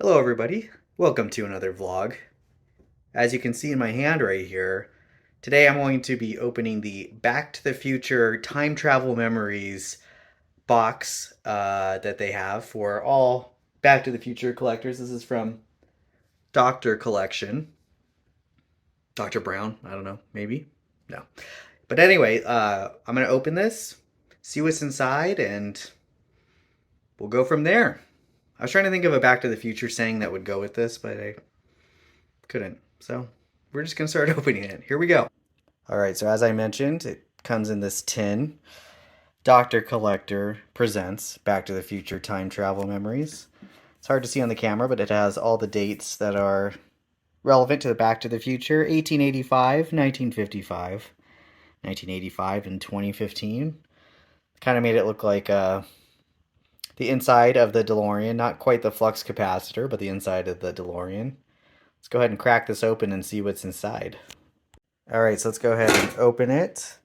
Hello everybody, welcome to another vlog. As you can see in my hand right here, today I'm going to be opening the Back to the Future Time Travel Memories box that they have for all Back to the Future collectors. This is from Dr. Collection. Dr. Brown, I don't know, maybe? No. But anyway, I'm going to open this, see what's inside, and we'll go from there. I was trying to think of a Back to the Future saying that would go with this, but I couldn't. So we're just going to start opening it. Here we go. All right, so as I mentioned, it comes in this tin. Dr. Collector presents Back to the Future Time Travel Memories. It's hard to see on the camera, but it has all the dates that are relevant to the Back to the Future: 1885, 1955, 1985, and 2015. Kind of made it look like the inside of the DeLorean, not quite the flux capacitor, but the inside of the DeLorean. Let's go ahead and crack this open and see what's inside. All right, so let's go ahead and open it.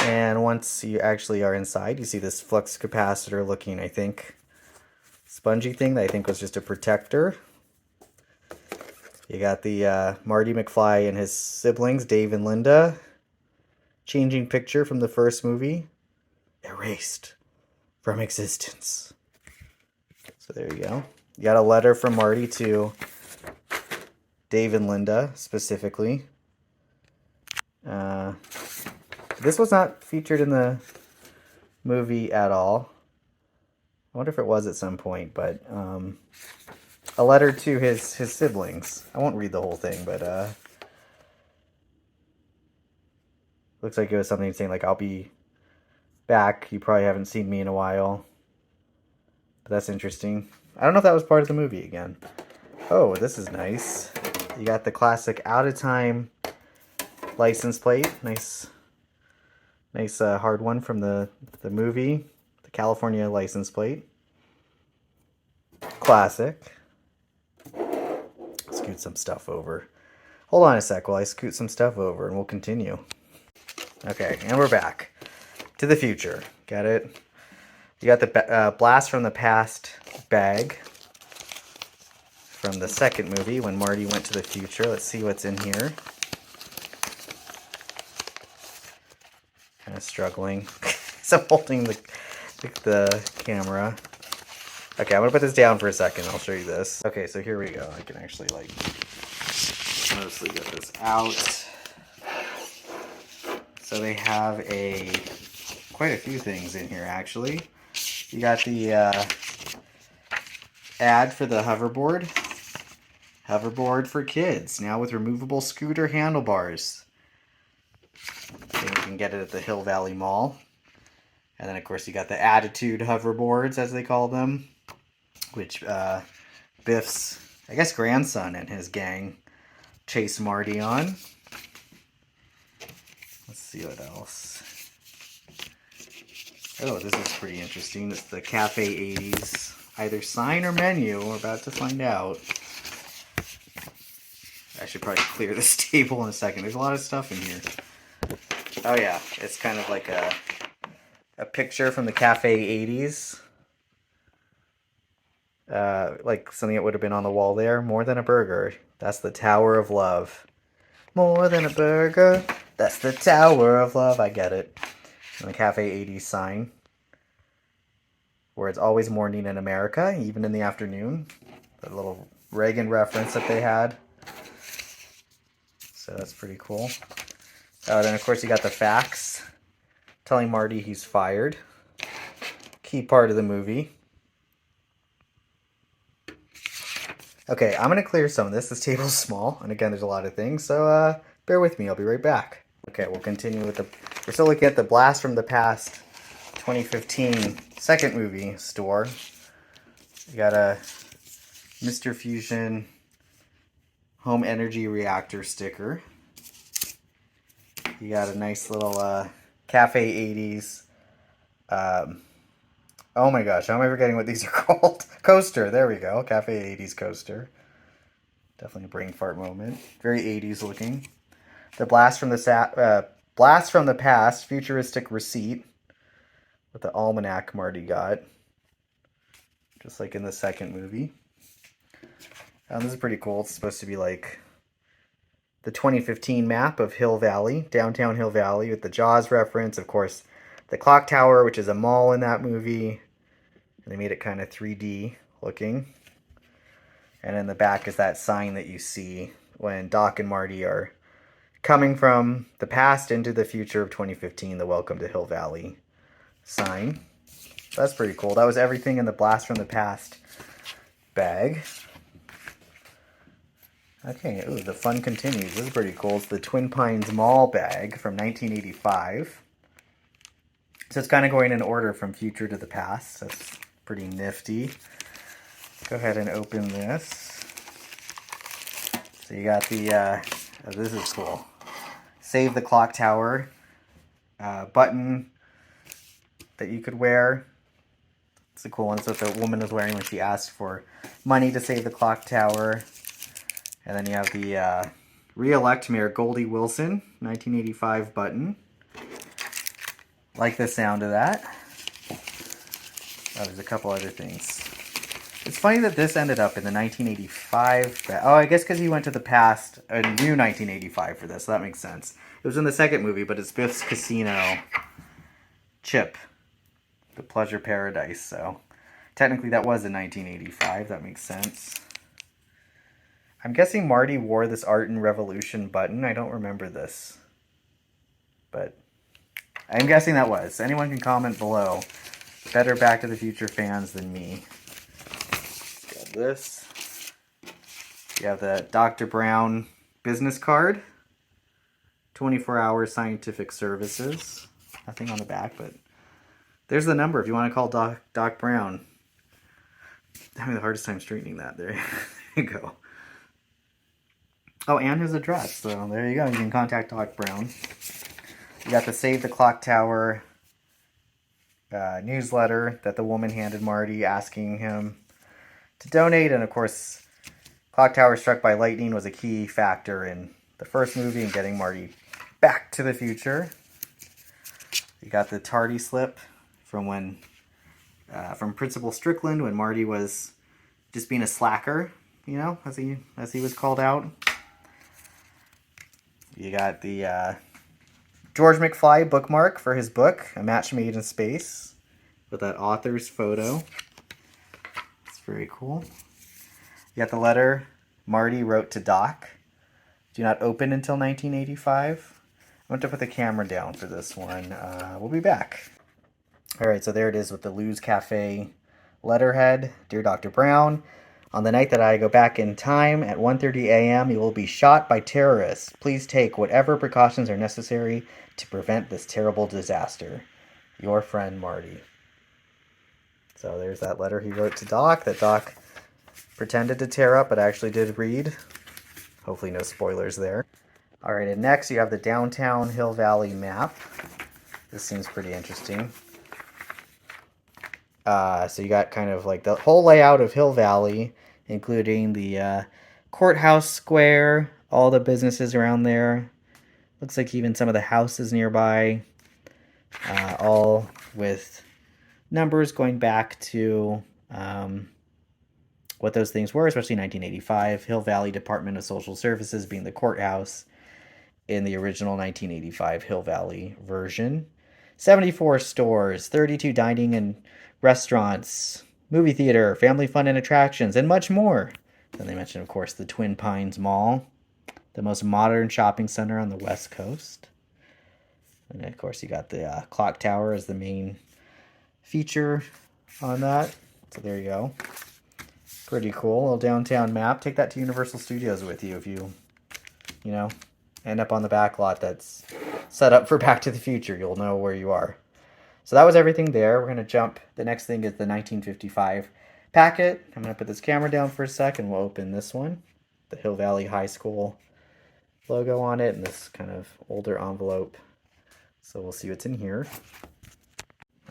And once you actually are inside, you see this flux capacitor looking, I think, spongy thing that I think was just a protector. You got the Marty McFly and his siblings, Dave and Linda. Changing picture from the first movie. Erased from existence. So there you go. You got a letter from Marty to Dave and Linda, specifically. This was not featured in the movie at all. I wonder if it was at some point, but a letter to his siblings. I won't read the whole thing, but looks like it was something saying like, I'll be back. You probably haven't seen me in a while. But that's interesting. I don't know if that was part of the movie again. Oh, this is nice. You got the classic out of time license plate. Nice hard one from the movie. The California license plate. Classic. Scoot some stuff over. Hold on a sec while I scoot some stuff over and we'll continue. Okay, and we're back to the future. Got it? You got the blast from the past bag from the second movie when Marty went to the future. Let's see what's in here. Kind of struggling. So I'm holding the camera. Okay, I'm gonna put this down for a second. I'll show you this. Okay, so here we go. I can actually like mostly get this out. So they have quite a few things in here actually. You got the ad for the hoverboard. Hoverboard for kids, now with removable scooter handlebars. So you can get it at the Hill Valley Mall. And then of course you got the Attitude hoverboards, as they call them, which Biff's, I guess, grandson and his gang chase Marty on. Let's see what else. Oh, this is pretty interesting. It's the Cafe 80s, either sign or menu. We're about to find out. I should probably clear this table in a second. There's a lot of stuff in here. Oh yeah, it's kind of like a picture from the Cafe 80s. Like something that would have been on the wall there. More than a burger. That's the Tower of Love. More than a burger. That's the Tower of Love. I get it. And the Cafe 80s sign. Where it's always morning in America, even in the afternoon. The little Reagan reference that they had. So that's pretty cool. Then of course you got the fax. Telling Marty he's fired. Key part of the movie. Okay, I'm going to clear some of this. This table's small, and again, there's a lot of things, so bear with me. I'll be right back. Okay, we'll continue with we're still looking at the Blast from the Past 2015 second movie store. You got a Mr. Fusion home energy reactor sticker. You got a nice little Cafe 80s. Oh my gosh, how am I forgetting what these are called? Coaster, there we go. Cafe 80s coaster. Definitely a brain fart moment. Very 80s looking. The Blast from the Past futuristic receipt with the almanac Marty got. Just like in the second movie. This is pretty cool. It's supposed to be like the 2015 map of Hill Valley, downtown Hill Valley, with the Jaws reference. Of course, the clock tower, which is a mall in that movie. And they made it kind of 3D looking. And in the back is that sign that you see when Doc and Marty are coming from the past into the future of 2015, the Welcome to Hill Valley sign. So that's pretty cool. That was everything in the Blast from the Past bag. Okay, ooh, the fun continues. This is pretty cool. It's the Twin Pines Mall bag from 1985. So it's kind of going in order from future to the past. That's pretty nifty. Go ahead and open this. So you got the, oh, this is cool. Save the Clock Tower button that you could wear. It's a cool one. It's what the woman was wearing when she asked for money to save the clock tower. And then you have the re-elect Mayor Goldie Wilson, 1985 button. Like the sound of that. Oh, there's a couple other things. It's funny that this ended up in the 1985... Oh, I guess because he went to the past, a new 1985 for this, so that makes sense. It was in the second movie, but it's Biff's Casino chip. The Pleasure Paradise, so... Technically that was in 1985, that makes sense. I'm guessing Marty wore this Art and Revolution button. I don't remember this. But I'm guessing that was. Anyone can comment below. Better Back to the Future fans than me. Got this. You have the Dr. Brown business card. 24-hour scientific services. Nothing on the back, but there's the number if you want to call Doc Brown. I'm having the hardest time straightening that. There you go. Oh, and his address. So there you go. You can contact Doc Brown. You got the Save the Clock Tower newsletter that the woman handed Marty asking him to donate. And of course, Clock Tower struck by lightning was a key factor in the first movie and getting Marty back to the future. You got the tardy slip from when, from Principal Strickland when Marty was just being a slacker, you know, as he was called out. You got the George McFly bookmark for his book, A Match Made in Space, with that author's photo. It's very cool. You got the letter Marty wrote to Doc. Do not open until 1985. I'm going to put the camera down for this one. We'll be back. All right, so there it is with the Lou's Cafe letterhead. Dear Dr. Brown, on the night that I go back in time at 1:30 a.m., you will be shot by terrorists. Please take whatever precautions are necessary to prevent this terrible disaster. Your friend, Marty. So there's that letter he wrote to Doc that Doc pretended to tear up but actually did read. Hopefully no spoilers there. All right, and next you have the downtown Hill Valley map. This seems pretty interesting. So you got kind of like the whole layout of Hill Valley, including the courthouse square, all the businesses around there. Looks like even some of the houses nearby, all with numbers going back to what those things were, especially 1985. Hill Valley Department of Social Services being the courthouse in the original 1985 Hill Valley version. 74 stores, 32 dining and restaurants, movie theater, family fun and attractions, and much more. Then they mentioned, of course, the Twin Pines Mall, the most modern shopping center on the West Coast. And of course, you got the clock tower as the main feature on that. So there you go. Pretty cool. Little downtown map. Take that to Universal Studios with you if you know, end up on the back lot that's set up for Back to the Future. You'll know where you are. So that was everything there. We're going to jump. The next thing is the 1955 packet. I'm going to put this camera down for a sec and we'll open this one. The Hill Valley High School logo on it and this kind of older envelope. So we'll see what's in here.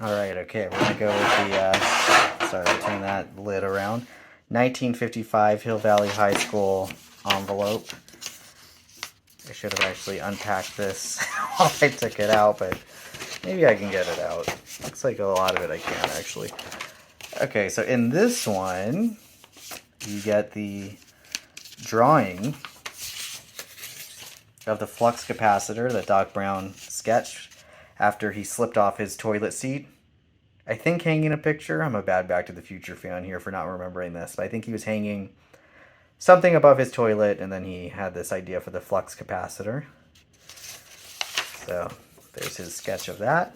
All right, okay, we're going to go with the, sorry, I'll turn that lid around. 1955 Hill Valley High School envelope. I should have actually unpacked this while I took it out, but maybe I can get it out. Looks like a lot of it I can, actually. Okay, so in this one, you get the drawing of the flux capacitor that Doc Brown sketched after he slipped off his toilet seat. I think hanging a picture. I'm a bad Back to the Future fan here for not remembering this, but I think he was hanging something above his toilet, and then he had this idea for the flux capacitor. So there's his sketch of that.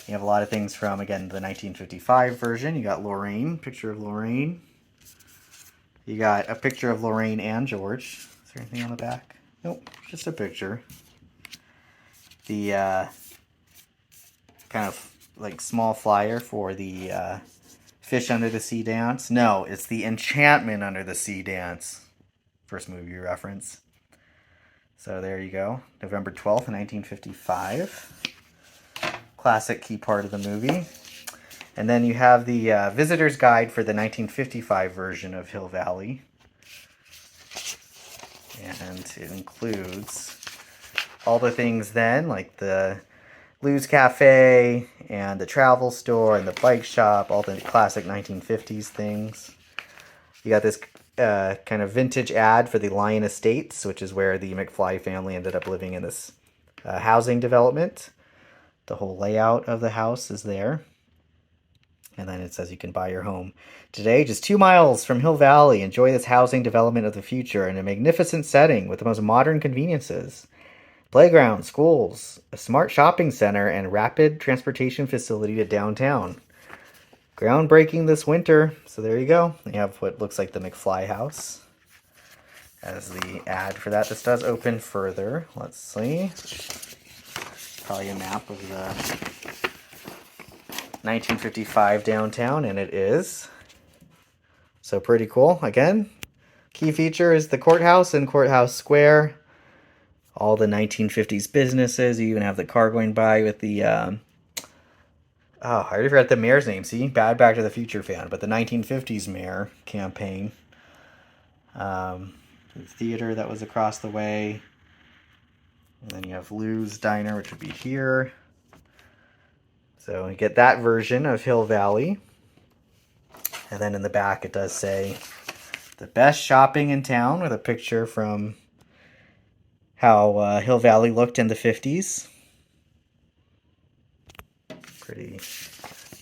You have a lot of things from, again, the 1955 version. You got Lorraine, picture of Lorraine. You got a picture of Lorraine and George. Is there anything on the back? Nope, just a picture. The kind of like small flyer for the Fish Under the Sea dance. No, it's the Enchantment Under the Sea dance. First movie reference. So there you go. November 12th, 1955. Classic key part of the movie. And then you have the visitor's guide for the 1955 version of Hill Valley. And it includes all the things then, like the Lou's Cafe and the travel store and the bike shop, all the classic 1950s things. You got this kind of vintage ad for the Lyon Estates, which is where the McFly family ended up living in this housing development. The whole layout of the house is there. And then it says you can buy your home today, just 2 miles from Hill Valley. Enjoy this housing development of the future in a magnificent setting with the most modern conveniences. Playgrounds, schools, a smart shopping center, and rapid transportation facility to downtown. Groundbreaking this winter. So there you go. You have what looks like the McFly house as the ad for that. This does open further. Let's see. Probably a map of the 1955 downtown, and it is. So pretty cool. Again, key feature is the courthouse and Courthouse Square. All the 1950s businesses. You even have the car going by with the I already forgot the mayor's name. See, bad Back to the Future fan, but the 1950s mayor campaign. The theater that was across the way. And then you have Lou's Diner, which would be here. So you get that version of Hill Valley. And then in the back it does say the best shopping in town, with a picture from how Hill Valley looked in the 50s. Pretty.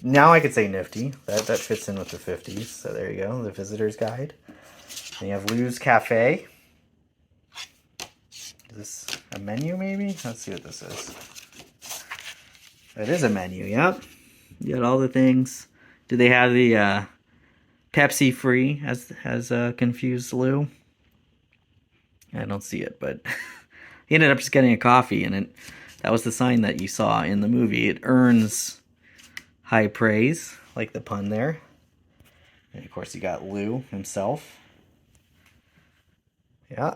Now I could say nifty. That fits in with the 50s. So there you go, the visitor's guide. And you have Lou's Cafe. Is this a menu maybe? Let's see what this is. It is a menu, yep. You got all the things. Do they have the Pepsi free, has confused Lou? I don't see it, but he ended up just getting a coffee, and that was the sign that you saw in the movie. It earns high praise, like the pun there. And of course you got Lou himself. Yeah.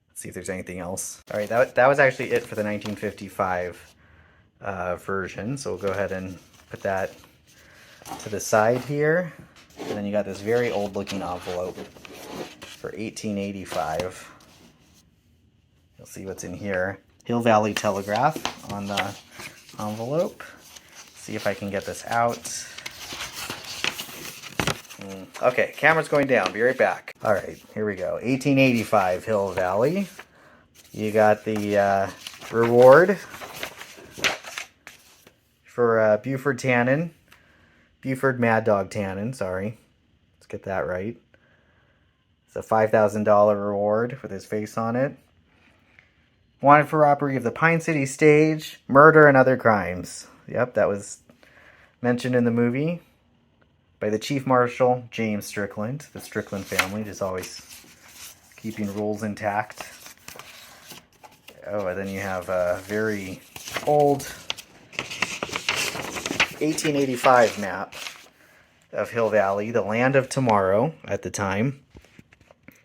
Let's see if there's anything else. All right, that was actually it for the 1955 version. So we'll go ahead and put that to the side here. And then you got this very old looking envelope for 1885. You'll see what's in here. Hill Valley Telegraph on the envelope. See if I can get this out. Okay, camera's going down. Be right back. All right, here we go. 1885 Hill Valley. You got the reward for Buford Tannen. Buford Mad Dog Tannen, sorry. Let's get that right. It's a $5,000 reward with his face on it. Wanted for robbery of the Pine City stage, murder, and other crimes. Yep, that was mentioned in the movie by the Chief Marshal, James Strickland. The Strickland family, just always keeping rules intact. Oh, and then you have a very old 1885 map of Hill Valley, the land of tomorrow at the time.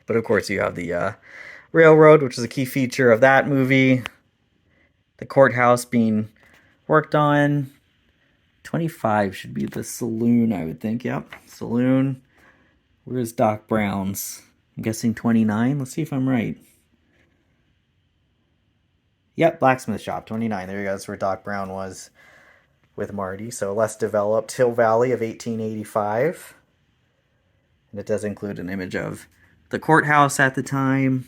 But of course you have the railroad, which is a key feature of that movie. The courthouse being worked on. 25 should be the saloon, I would think. Yep, saloon. Where's Doc Brown's? I'm guessing 29. Let's see if I'm right. Yep, blacksmith shop, 29. There you go. That's where Doc Brown was with Marty. So less developed Hill Valley of 1885. And it does include an image of the courthouse at the time,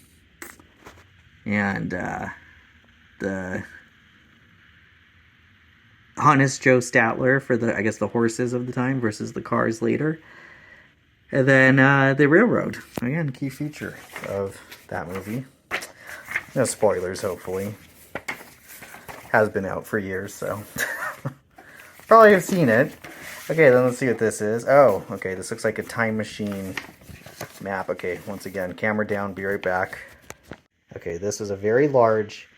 and the Honest Joe Statler for the, I guess, the horses of the time versus the cars later. And then the railroad. Again, key feature of that movie. No spoilers, hopefully. Has been out for years, so probably have seen it. Okay, then let's see what this is. Oh, okay, this looks like a time machine map. Okay, once again, camera down, be right back. Okay, this is a very large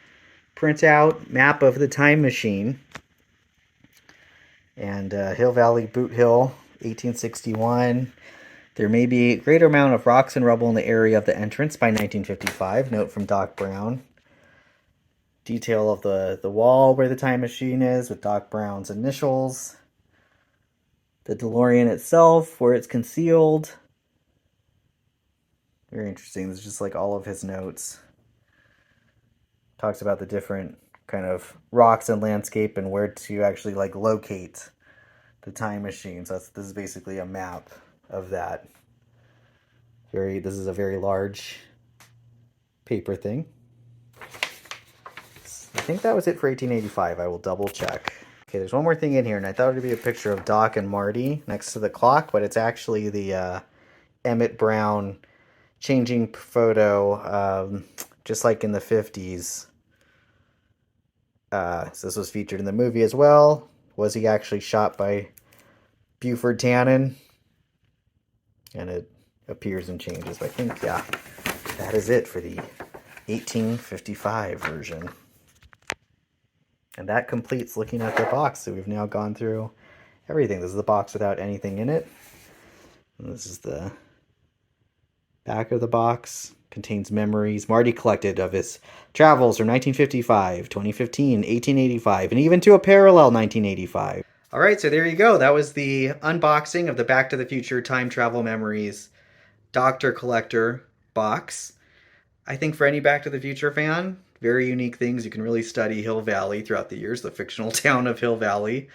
printout map of the time machine. And Hill Valley, Boot Hill, 1861. There may be a greater amount of rocks and rubble in the area of the entrance by 1955. Note from Doc Brown. Detail of the wall where the time machine is with Doc Brown's initials. The DeLorean itself, where it's concealed. Very interesting. There's just like all of his notes. Talks about the different kind of rocks and landscape and where to actually like locate the time machine. So this is basically a map of that. This is a very large paper thing. I think that was it for 1885. I will double check. Okay, there's one more thing in here, and I thought it would be a picture of Doc and Marty next to the clock, but it's actually the Emmett Brown changing photo, just like in the 50s. So this was featured in the movie as well. Was he actually shot by Buford Tannen? And it appears and changes. But I think, yeah, that is it for the 1855 version. And that completes looking at the box. So we've now gone through everything. This is the box without anything in it. And this is the back of the box. Contains memories Marty collected of his travels from 1955, 2015, 1885, and even to a parallel 1985. All right, so there you go. That was the unboxing of the Back to the Future Time Travel Memories Doctor Collector box. I think for any Back to the Future fan, very unique things. You can really study Hill Valley throughout the years, the fictional town of Hill Valley,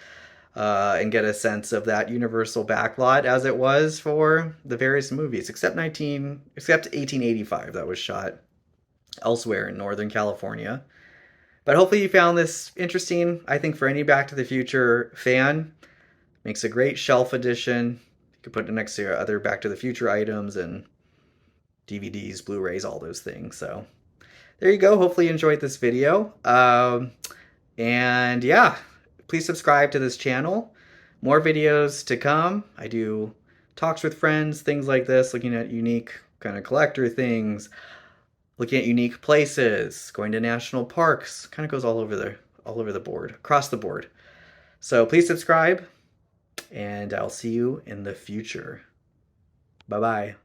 and get a sense of that universal backlot as it was for the various movies, except 1885 that was shot elsewhere in Northern California. But hopefully you found this interesting. I think for any Back to the Future fan, makes a great shelf edition. You could put it next to other Back to the Future items and DVDs, Blu-rays, all those things. So there you go. Hopefully you enjoyed this video. And yeah, please subscribe to this channel. More videos to come. I do talks with friends, things like this, looking at unique kind of collector things, looking at unique places, going to national parks. Kind of goes all over the board, across the board. So please subscribe, and I'll see you in the future. Bye-bye.